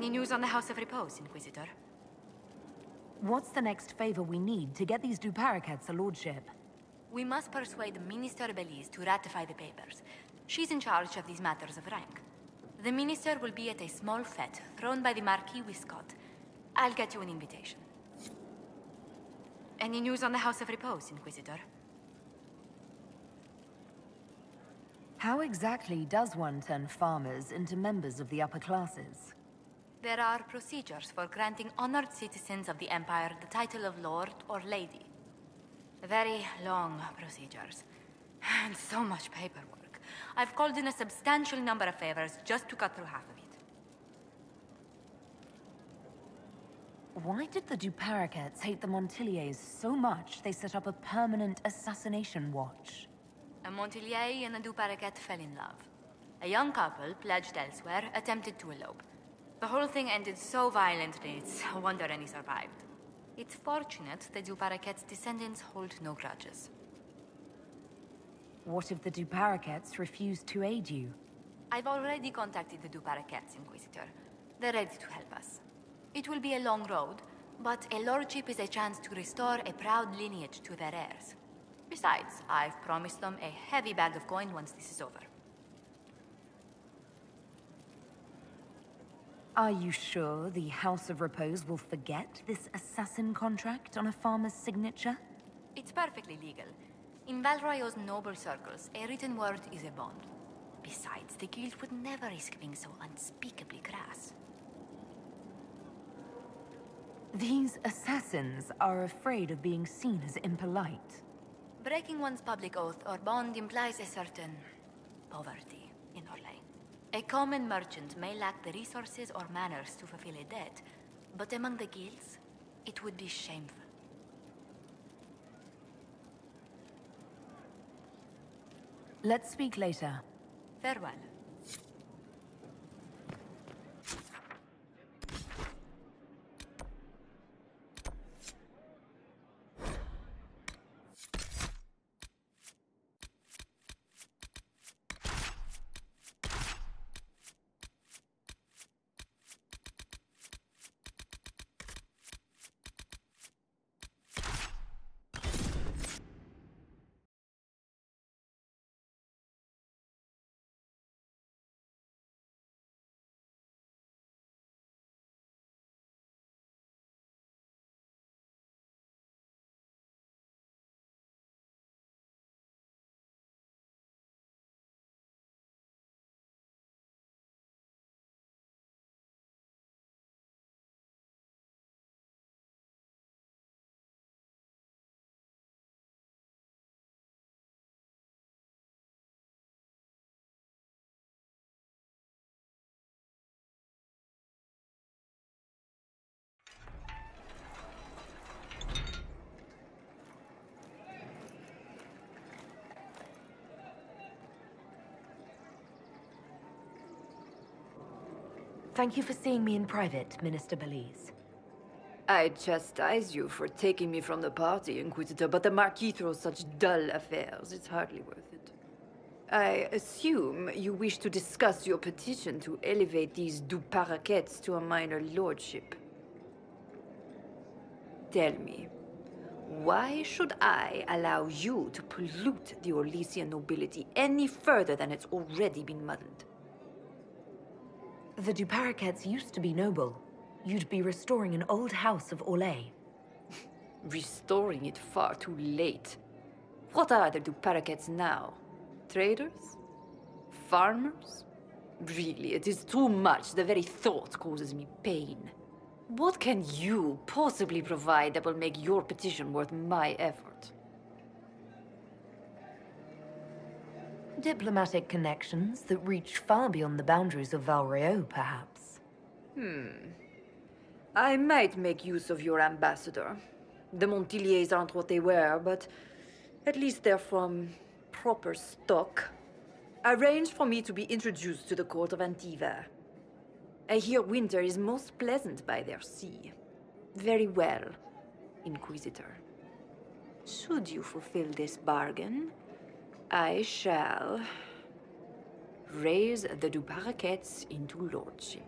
Any news on the House of Repose, Inquisitor? What's the next favor we need to get these Duparakets a lordship? We must persuade Minister Belize to ratify the papers. She's in charge of these matters of rank. The minister will be at a small fete thrown by the Marquis Wiscott. I'll get you an invitation. Any news on the House of Repose, Inquisitor? How exactly does one turn farmers into members of the upper classes? There are procedures for granting honored citizens of the Empire the title of Lord or Lady. Very long procedures. And so much paperwork. I've called in a substantial number of favors just to cut through half of it. Why did the Duparakets hate the Montiliers so much they set up a permanent assassination watch? A Montilier and a Duparaket fell in love. A young couple, pledged elsewhere, attempted to elope. The whole thing ended so violently, it's a wonder any survived. It's fortunate the Duparaket's descendants hold no grudges. What if the Duparakets refuse to aid you? I've already contacted the Duparakets, Inquisitor. They're ready to help us. It will be a long road, but a lordship is a chance to restore a proud lineage to their heirs. Besides, I've promised them a heavy bag of coin once this is over. Are you sure the House of Repose will forget this assassin contract on a farmer's signature? It's perfectly legal. In Val Royaux's noble circles, a written word is a bond. Besides, the guild would never risk being so unspeakably crass. These assassins are afraid of being seen as impolite. Breaking one's public oath or bond implies a certain poverty in Orlais. A common merchant may lack the resources or manners to fulfill a debt, but among the guilds, it would be shameful. Let's speak later. Farewell. Thank you for seeing me in private, Minister Belize. I chastise you for taking me from the party, Inquisitor, but the Marquis throws such dull affairs. It's hardly worth it. I assume you wish to discuss your petition to elevate these Duparakets to a minor lordship. Tell me, why should I allow you to pollute the Orlesian nobility any further than it's already been muddled? The Duparakets used to be noble. You'd be restoring an old house of Orlais. Restoring it far too late. What are the Duparakets now? Traders? Farmers? Really, it is too much. The very thought causes me pain. What can you possibly provide that will make your petition worth my effort? Diplomatic connections that reach far beyond the boundaries of Val Royauxx, perhaps. I might make use of your ambassador. The Montiliers aren't what they were, but at least they're from proper stock. Arrange for me to be introduced to the court of Antiva. I hear winter is most pleasant by their sea. Very well, Inquisitor. Should you fulfill this bargain, I shall raise the Duparakets into lordship.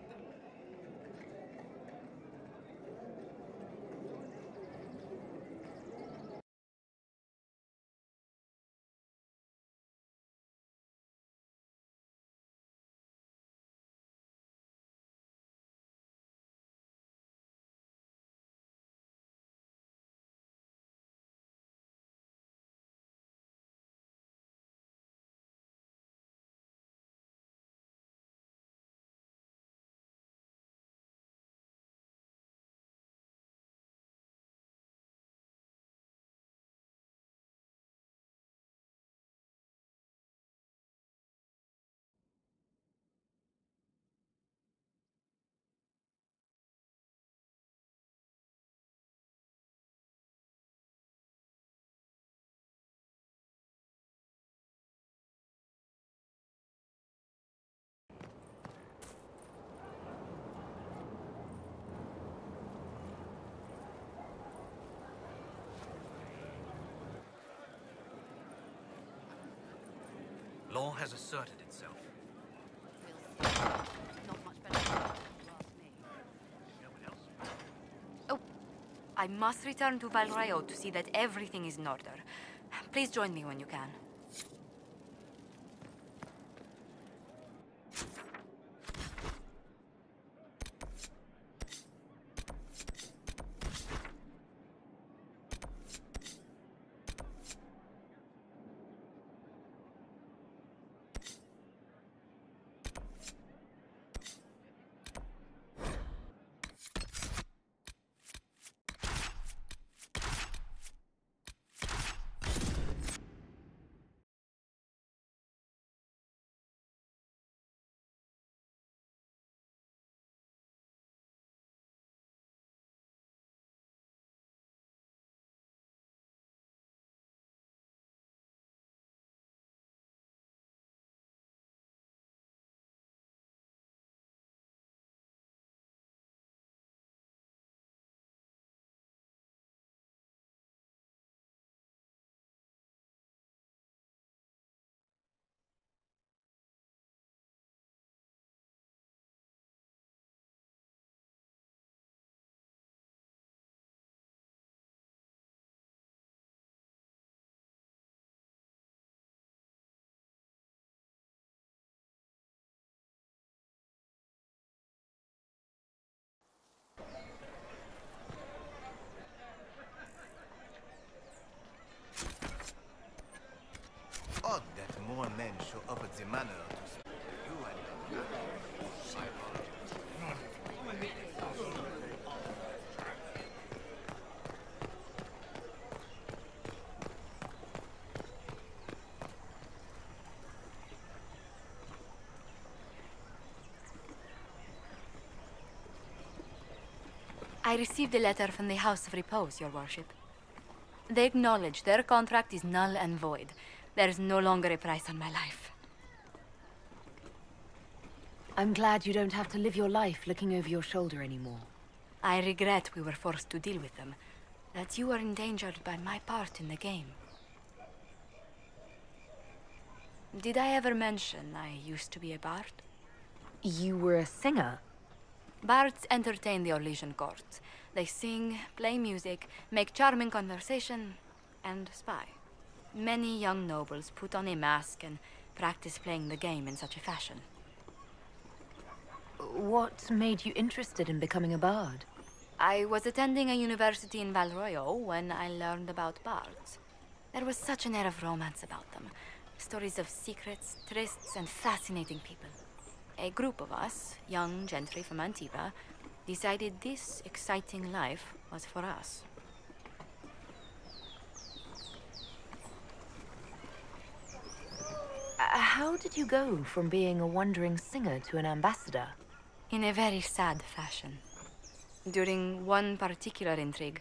Law has asserted itself. Not much better than you ask me. Oh, I must return to Valrayo to see that everything is in order. Please join me when you can. Odd that more men show up at the manor to speak to you and... I received a letter from the House of Repose, Your Worship. They acknowledge their contract is null and void. There is no longer a price on my life. I'm glad you don't have to live your life looking over your shoulder anymore. I regret we were forced to deal with them, that you were endangered by my part in the game. Did I ever mention I used to be a bard? You were a singer? Bards entertain the Orlesian court. They sing, play music, make charming conversation, and spy. Many young nobles put on a mask and practice playing the game in such a fashion. What made you interested in becoming a bard? I was attending a university in Valroyo when I learned about bards. There was such an air of romance about them. Stories of secrets, trysts, and fascinating people. A group of us, young gentry from Antiva, decided this exciting life was for us. How did you go from being a wandering singer to an ambassador? In a very sad fashion. During one particular intrigue,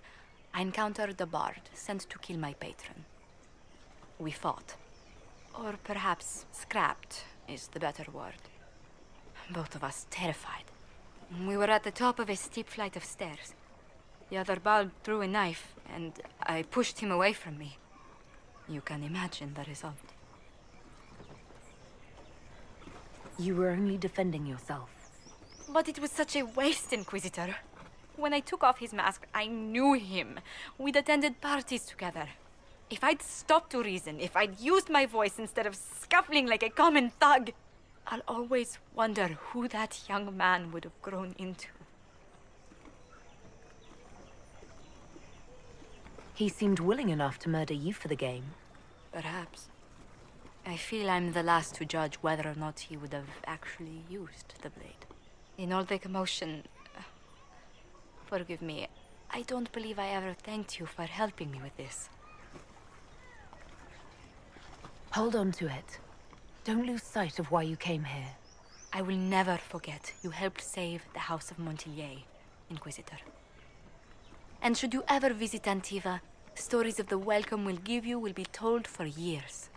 I encountered a bard sent to kill my patron. We fought. Or perhaps scrapped is the better word. Both of us terrified. We were at the top of a steep flight of stairs. The other bard threw a knife, and I pushed him away from me. You can imagine the result. You were only defending yourself. But it was such a waste, Inquisitor. When I took off his mask, I knew him. We'd attended parties together. If I'd stopped to reason, if I'd used my voice instead of scuffling like a common thug, I'll always wonder who that young man would have grown into. He seemed willing enough to murder you for the game. Perhaps. I feel I'm the last to judge whether or not he would have actually used the blade. In all the commotion... Forgive me, I don't believe I ever thanked you for helping me with this. Hold on to it. Don't lose sight of why you came here. I will never forget you helped save the House of Montilyet, Inquisitor. And should you ever visit Antiva, stories of the welcome we'll give you will be told for years.